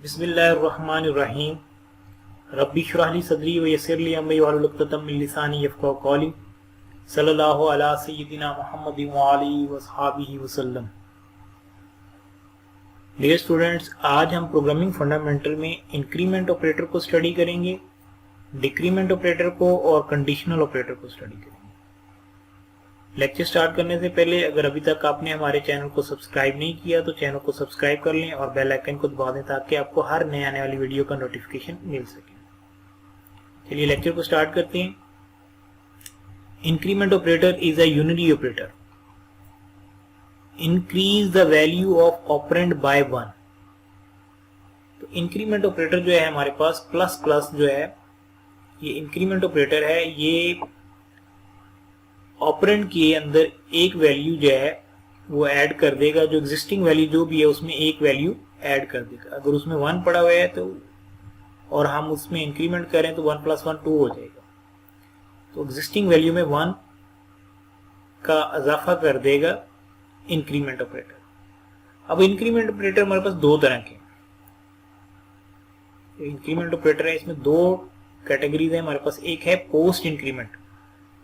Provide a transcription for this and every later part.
बिस्मिल्लाहिर्रहमानिर्रहीम। रब्बी इश्रह ली सदरी व यस्सिर ली अमरी वहलुल उक़दतम मिन लिसानी यफ़क़हू क़ौली। सल्लल्लाहु अला सय्यिदिना मुहम्मदिन व आलिहि व अस्हाबिहि वसल्लम। डियर स्टूडेंट्स, आज हम प्रोग्रामिंग फंडामेंटल में इंक्रीमेंट ऑपरेटर को स्टडी करेंगे, डिक्रीमेंट ऑपरेटर को और कंडीशनल ऑपरेटर को स्टडी करेंगे। लेक्चर स्टार्ट करने से पहले अगर अभी तक आपने हमारे चैनल को सब्सक्राइब नहीं किया तो चैनल को सब्सक्राइब कर लें और बेल आइकन को दबा दें ताकि आपको हर नए आने वाली वीडियो का नोटिफिकेशन मिल सके। चलिए लेक्चर को स्टार्ट करते हैं। Increment operator is a unity operator. Increase the value of operand by 1। तो इंक्रीमेंट ऑपरेटर जो है हमारे पास प्लस प्लस जो है ये इंक्रीमेंट ऑपरेटर है। ये ऑपरेंड के अंदर एक वैल्यू जो है वो ऐड कर देगा, जो एग्जिस्टिंग वैल्यू जो भी है उसमें एक वैल्यू ऐड कर देगा। अगर उसमें 1 पड़ा हुआ है तो और हम उसमें इंक्रीमेंट करें तो 1 + 1 2 हो जाएगा। तो एग्जिस्टिंग वैल्यू में 1 का इजाफा कर देगा इंक्रीमेंट ऑपरेटर। अब इंक्रीमेंट ऑपरेटर हमारे पास दो तरह के इंक्रीमेंट ऑपरेटर है। इसमें दो कैटेगरीज है हमारे पास। एक है पोस्ट इंक्रीमेंट।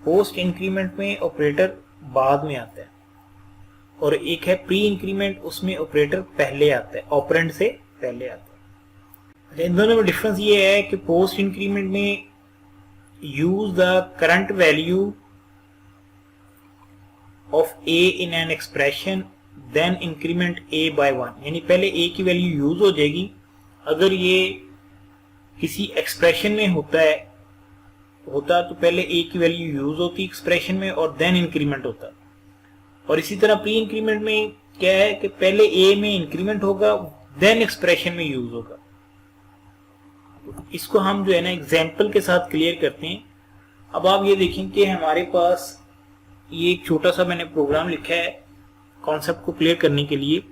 पोस्ट इंक्रीमेंट में ऑपरेटर बाद में आता है, और एक है प्री इंक्रीमेंट, उसमें ऑपरेटर पहले आता है, ऑपरेंड से पहले आता है। इन दोनों में डिफरेंस ये है कि पोस्ट इंक्रीमेंट में use the current value of A in an expression then increment A by 1। यानी पहले ए की वैल्यू यूज हो जाएगी अगर ये किसी एक्सप्रेशन में होता तो पहले ए की वैल्यू यूज होती एक्सप्रेशन में और देन इंक्रीमेंट होता। और इसी तरह प्री इंक्रीमेंट में क्या है कि पहले ए में इंक्रीमेंट होगा देन एक्सप्रेशन में यूज होगा। इसको हम जो है ना एग्जांपल के साथ क्लियर करते हैं। अब आप ये देखें कि हमारे पास ये एक छोटा सा मैंने प्रोग्राम लिखा है कॉन्सेप्ट को क्लियर करने के लिए।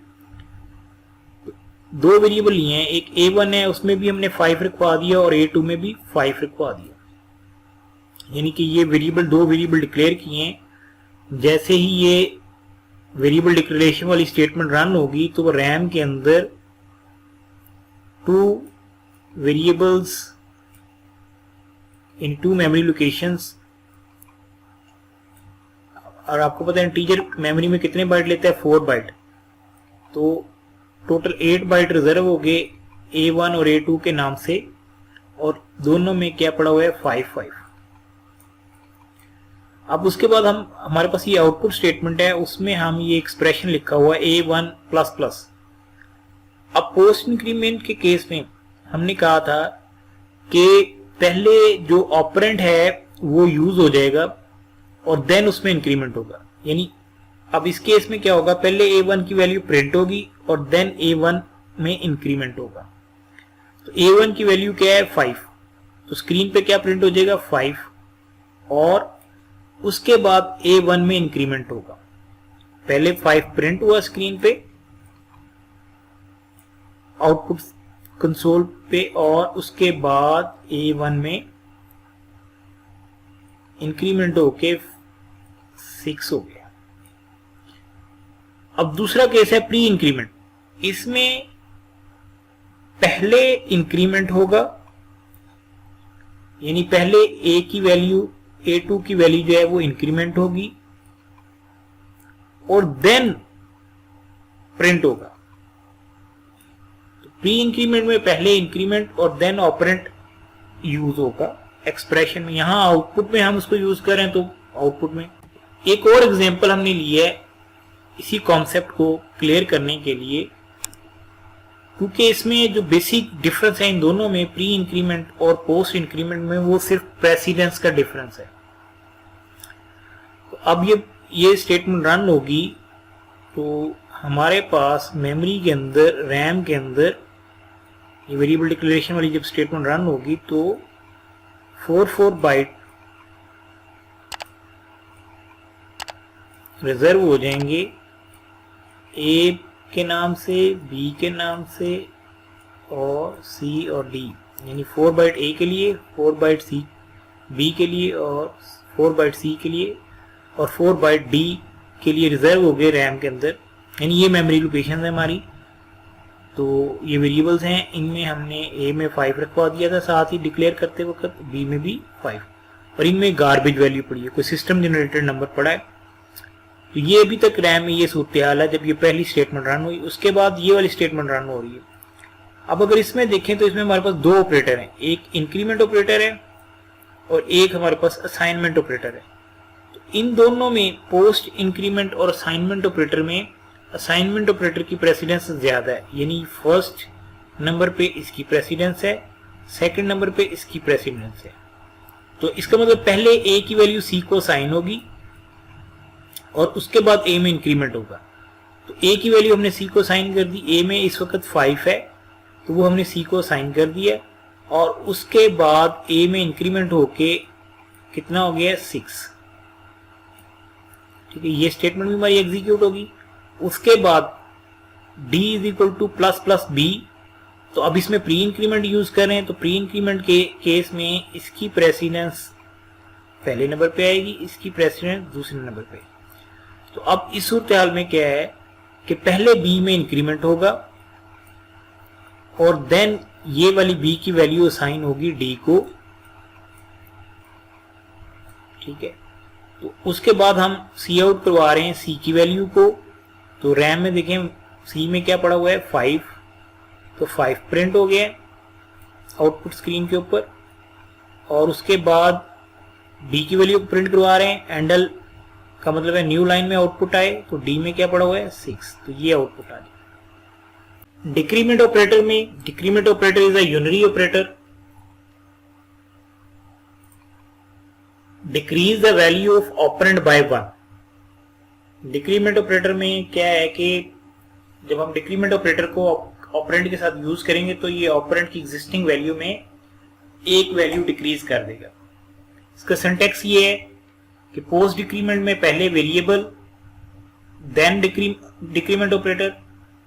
दो वेरिएबल लिए हैं, एक a1 है उसमें भी हमने 5 रखवा दिया और a2 में भी 5 रखवा दिया। यानी कि ये दो वेरिएबल डिक्लेयर किए हैं। जैसे ही ये वेरिएबल डिक्लेरेशन वाली स्टेटमेंट रन होगी तो रैम के अंदर 2 वेरिएबल्स इन 2 मेमोरी लोकेशंस, और आपको पता है इंटीजर मेमोरी में कितने बाइट लेता है, 4 बाइट। तो टोटल 8 बाइट रिजर्व हो गए a1 और a2 के नाम से, और दोनों में क्या पड़ा हुआ है 5। अब उसके बाद हमारे पास ये आउटपुट स्टेटमेंट है, उसमें हम ये एक्सप्रेशन लिखा हुआ है a1++। अब पोस्ट इंक्रीमेंट के केस में हमने कहा था कि पहले जो ऑपरेंड है वो यूज हो जाएगा और देन उसमें इंक्रीमेंट होगा। यानी अब इस केस में क्या होगा, पहले a1 की वैल्यू प्रिंट होगी और देन a1 में इंक्रीमेंट होगा। तो a1 की वैल्यू क्या है 5, तो स्क्रीन पे क्या प्रिंट हो जाएगा 5, और उसके बाद a1 में इंक्रीमेंट होगा। पहले 5 प्रिंट हुआ स्क्रीन पे आउटपुट कंसोल पे, और उसके बाद a1 में इंक्रीमेंट होके 6 हो गया। अब दूसरा केस है प्री इंक्रीमेंट। इसमें पहले इंक्रीमेंट होगा, यानी पहले a की वैल्यू a2 की वैल्यू जो है वो इंक्रीमेंट होगी और देन प्रिंट होगा। तो प्री इंक्रीमेंट में पहले इंक्रीमेंट और देन ऑपरेंट यूज होगा एक्सप्रेशन में। यहां आउटपुट में हम उसको यूज करें तो आउटपुट में। एक और एग्जांपल हमने लिया है इसी कॉन्सेप्ट को क्लियर करने के लिए, क्योंकि इसमें जो बेसिक डिफरेंस है इन दोनों में, प्री इंक्रीमेंट और पोस्ट इंक्रीमेंट में, वो सिर्फ प्रेसिडेंस का डिफरेंस है। तो अब ये स्टेटमेंट रन होगी तो हमारे पास मेमोरी के अंदर, रैम के अंदर ये वेरिएबल डिक्लेरेशन वाली जब स्टेटमेंट रन होगी तो 4 बाइट रिजर्व हो जाएंगे ए के नाम से, बी के नाम से और सी और डी। यानी 4 बाइट ए के लिए, 4 बाइट सी बी के लिए और 4 बाइट सी के लिए और 4 बाइट डी के लिए रिजर्व हो गए रैम के अंदर। यानी ये मेमोरी लोकेशन है हमारी। तो ये वेरिएबल्स हैं, इनमें हमने ए में 5 रखवा दिया था साथ ही डिक्लेयर करते वक्त, बी में भी 5, और इनमें गार्बेज वैल्यू पड़ी है, कोई सिस्टम जनरेटेड नंबर पड़ा है। तो ये अभी तक रैम में ये सूरत हाल है जब ये पहली स्टेटमेंट रन हुई, उसके बाद ये वाली स्टेटमेंट रन हो रही है। अब अगर इसमें देखें तो इसमें हमारे पास दो ऑपरेटर हैं, एक इंक्रीमेंट ऑपरेटर है और एक हमारे पास असाइनमेंट ऑपरेटर है। तो इन दोनों में पोस्ट इंक्रीमेंट और असाइनमेंट ऑपरेटर में असाइनमेंट ऑपरेटर की प्रेसिडेंस ज्यादा है, यानी फर्स्ट नंबर पे इसकी प्रेसिडेंस है, सेकंड नंबर पे इसकी प्रेसिडेंस है। तो इसका मतलब पहले ए की वैल्यू सी को असाइन होगी और उसके बाद ए में इंक्रीमेंट होगा। तो ए की वैल्यू हमने सी को असाइन कर दी, ए में इस वक्त 5 है तो वो हमने सी को असाइन कर दिया, और उसके बाद ए में इंक्रीमेंट होके कितना हो गया 6। ठीक है, ये स्टेटमेंट भी हमारी एग्जीक्यूट होगी। उसके बाद d is equal to plus plus B, तो अब इसमें प्री इंक्रीमेंट यूज करें तो प्री इंक्रीमेंट के केस में इसकी प्रेसिडेंस पहले नंबर पे आएगी, इसकी प्रेसिडेंस दूसरे नंबर पे। तो अब इस सूरत हाल में क्या है कि पहले बी में इंक्रीमेंट होगा और देन ये वाली बी की वैल्यू असाइन होगी डी को। ठीक है, तो उसके बाद हम सी आउट करवा रहे हैं सी की वैल्यू को। तो रैम में देखें सी में क्या पड़ा हुआ है 5, तो 5 प्रिंट हो गया आउटपुट स्क्रीन के ऊपर, और उसके बाद डी की वैल्यू को प्रिंट करवा रहे हैं, एंडल का मतलब है न्यू लाइन में आउटपुट आए, तो डी में क्या पड़ा हुआ है 6, तो ये आउटपुट आ गया। डिक्रीमेंट ऑपरेटर में, decrement operator is a unary operator, decrease the value of operand by 1। Decrement operator में क्या है कि जब हम डिक्रीमेंट ऑपरेटर को ऑपरेंड के साथ यूज करेंगे तो ये ऑपरेंड की एग्जिस्टिंग वैल्यू में एक वैल्यू डिक्रीज कर देगा। इसका सिंटैक्स ये है कि पोस्ट डिक्रीमेंट में पहले वेरिएबल, देन डिक्रीमेंट ऑपरेटर,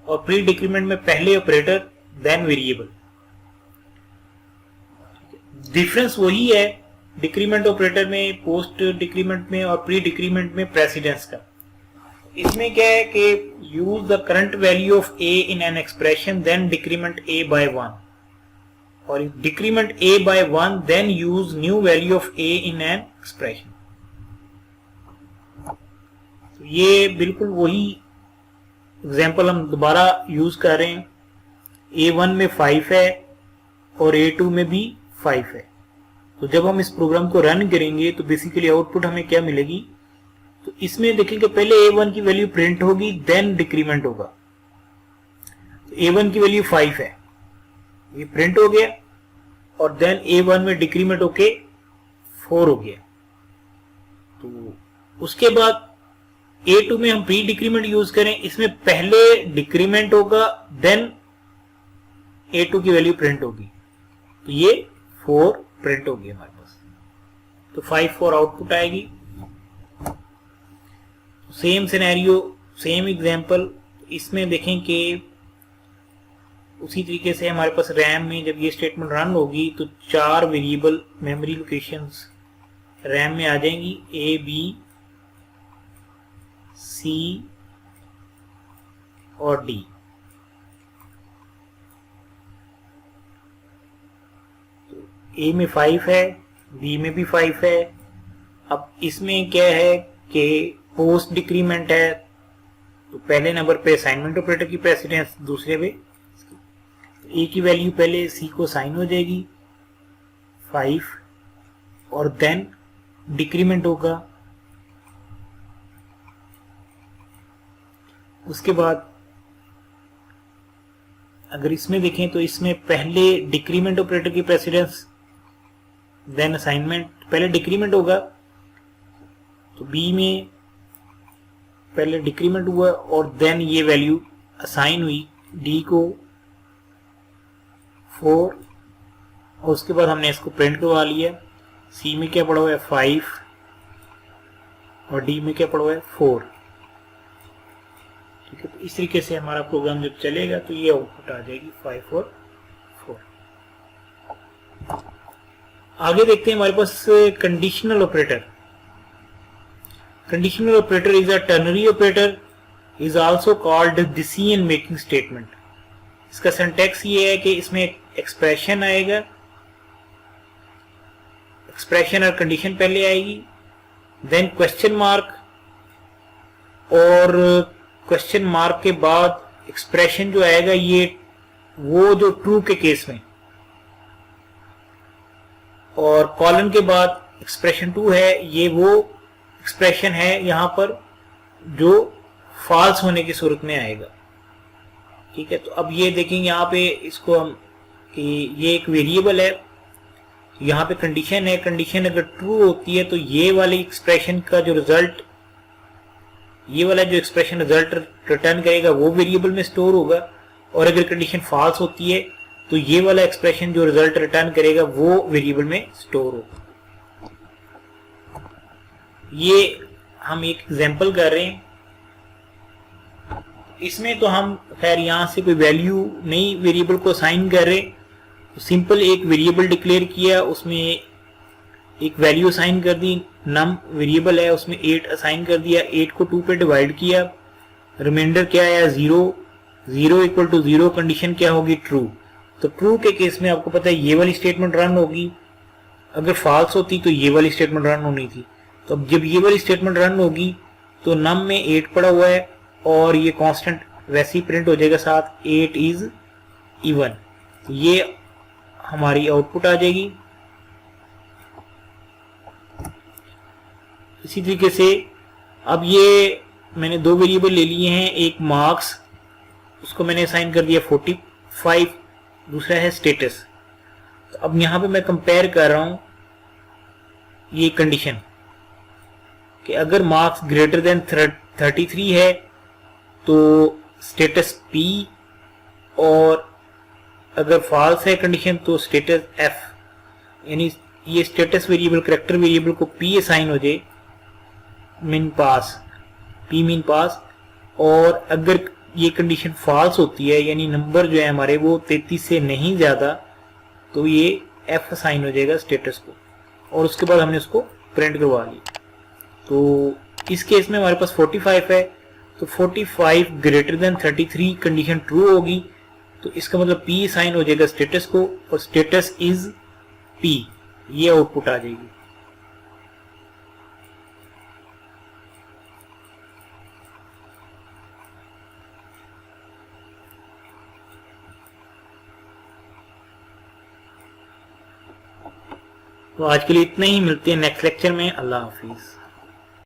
और प्री डिक्रीमेंट में पहले ऑपरेटर देन वेरिएबल। डिफरेंस वही है डिक्रीमेंट ऑपरेटर में, पोस्ट डिक्रीमेंट में और प्री डिक्रीमेंट में प्रेसिडेंस का। इसमें क्या है कि use the current value of A in an expression then decrement A by 1, और decrement A by 1 then use new value of A in an expression. तो ये बिल्कुल वही एग्जाम्पल हम दोबारा यूज कर रहे हैं। A1 में 5 है और A2 में भी 5 है। तो जब हम इस प्रोग्राम को रन करेंगे तो बेसिकली आउटपुट हमें क्या मिलेगी, तो इसमें देखेंगे पहले A1 की वैल्यू प्रिंट होगी देन डिक्रीमेंट होगा। तो A1 की वैल्यू 5 है, ये प्रिंट हो गया, और देन A1 में डिक्रीमेंट होके 4 हो गया। तो उसके बाद A2 में हम प्री डिक्रीमेंट यूज करें, इसमें पहले डिक्रीमेंट होगा देन A2 की वैल्यू प्रिंट होगी, तो ये 4 प्रिंट होगी हमारे पास, तो 5-4 आउटपुट आएगी। सेम सिनेरियो, सेम एग्जांपल, इसमें देखें कि उसी तरीके से हमारे पास रैम में जब ये स्टेटमेंट रन होगी तो 4 वेरिएबल मेमोरी लोकेशंस रैम में आ जाएंगी, ए बी सी और डी। तो ए में 5 है, बी में भी 5 है। अब इसमें क्या है कि पोस्ट डिक्रीमेंट है, तो पहले नंबर पे असाइनमेंट ऑपरेटर की प्रेसिडेंस, दूसरे पे ए की वैल्यू पहले सी को साइन हो जाएगी 5, और देन डिक्रीमेंट होगा। उसके बाद अगर इसमें देखें तो इसमें पहले डिक्रीमेंट ऑपरेटर की प्रेसिडेंस देन असाइनमेंट, पहले डिक्रीमेंट होगा तो बी में पहले डिक्रीमेंट हुआ और देन ये वैल्यू असाइन हुई डी को 4, और उसके बाद हमने इसको प्रिंट करवा लिया। सी में क्या पड़ा हुआ है 5 और डी में क्या पड़ा हुआ है 4। ठीक है, तो इस तरीके से हमारा प्रोग्राम जब चलेगा तो ये आउटपुट आ जाएगी 5 और 4। आगे देखते हैं हमारे पास conditional operator. Conditional operator is a ternary operator, is also called decision making statement. इसका सिंटैक्स ये है कि इसमें एक्सप्रेशन आएगा, एक्सप्रेशन और कंडीशन पहले आएगी, देन क्वेश्चन मार्क, और क्वेश्चन मार्क के बाद एक्सप्रेशन जो आएगा ये वो जो ट्रू के केस में, और कॉलन के बाद एक्सप्रेशन 2 है, ये वो एक्सप्रेशन है यहां पर जो फॉल्स होने की सूरत में आएगा। ठीक है, तो अब ये देखेंगे यहाँ पे इसको हम कि ये एक वेरिएबल है, यहाँ पे कंडीशन है, कंडीशन अगर ट्रू होती है तो ये वाली एक्सप्रेशन का जो रिजल्ट, ये वाला जो एक्सप्रेशन रिजल्ट रिटर्न करेगा वो वेरिएबल में स्टोर होगा, और अगर कंडीशन फॉल्स होती है तो ये वाला एक्सप्रेशन जो रिजल्ट रिटर्न करेगा वो वेरिएबल में स्टोर होगा। ये हम एक एग्जांपल कर रहे हैं, इसमें तो हम खैर यहां से कोई वैल्यू नई वेरिएबल को असाइन कर रहे, तो सिंपल एक वेरिएबल डिक्लेयर किया, उसमें एक वैल्यू असाइन कर दी, नम वेरिएबल है उसमें 8 असाइन कर दिया, 8 को 2 पे डिवाइड किया, रिमाइंडर क्या आया 0, 0 इक्वल टू 0, कंडीशन क्या होगी ट्रू। तो ट्रू के केस में आपको पता है ये वाली स्टेटमेंट रन होगी, अगर फॉल्स होती तो ये वाली स्टेटमेंट रन होनी थी। तो अब जब ये वाली स्टेटमेंट रन होगी तो नम में 8 पड़ा हुआ है और ये कांस्टेंट वैसे ही प्रिंट हो जाएगा साथ, 8 इज इवन, ये हमारी आउटपुट आ जाएगी। इसी तरीके से अब ये मैंने दो वेरिएबल ले लिए हैं, एक मार्क्स उसको मैंने असाइन कर दिया 45, दूसरा है स्टेटस। तो अब यहां पे मैं कंपेयर कर रहा हूं ये कंडीशन कि अगर मार्क्स ग्रेटर देन 33 है तो स्टेटस P, और अगर फॉल्स है कंडीशन तो स्टेटस F, यानी ये स्टेटस वेरिएबल करेक्टर वेरिएबल को P असाइन हो जाए, मिन पास, P मीन पास, और अगर ये कंडीशन फॉल्स होती है यानी नंबर जो है हमारे वो 33 से नहीं ज्यादा, तो ये F असाइन हो जाएगा स्टेटस को, और उसके बाद हमने उसको प्रिंट करवा लिया। तो इस केस में हमारे पास 45 है, तो 45 ग्रेटर देन 33 कंडीशन ट्रू होगी, तो इसका मतलब P असाइन हो जाएगा स्टेटस को, और स्टेटस इज P, ये आउटपुट आ जाएगी। तो आज के लिए इतना ही, मिलते हैं नेक्स्ट लेक्चर में। अल्लाह हाफिज।